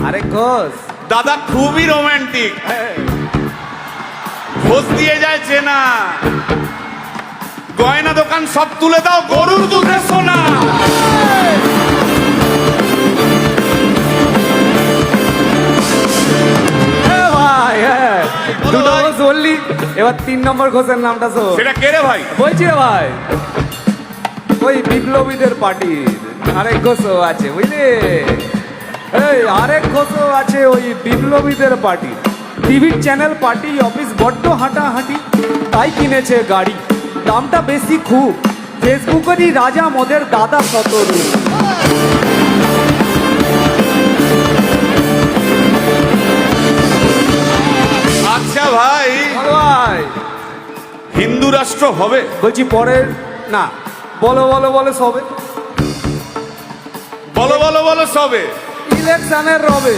আরে ঘোষ দাদা খুবই রোমান্টিক, ঘোষ দিয়ে যায় চেনা। গয়না দোকান সব তুলে দাও, গরুর দুধে সোনা। ভাই দুটো ঘোষ বললি, এবার 3 নম্বর ঘোষের নামটা শোন। সেটা কে রে ভাই? বলছি রে ভাই, ওই বিপ্লবীদের পার্টির আরেক ঘোষও আছে বুঝলি। এই আরেক ঘোষও আছে ওই বিপ্লবীদের পার্টি। টিভির চ্যানেল, পার্টি অফিস বড্ড হাঁটাহাঁটি, তাই কিনেছে গাড়ি, দামটা বেশি খুব। ফেসবুকেরই রাজা মদের দাদা শতরূপ। আচ্ছা ভাই, বলো ভাই, হিন্দু রাষ্ট্র হবে? বলছি পরের না, বলো বলো বলো সবে, বলো বলো বলো সবে। ইলেকশনের রবে।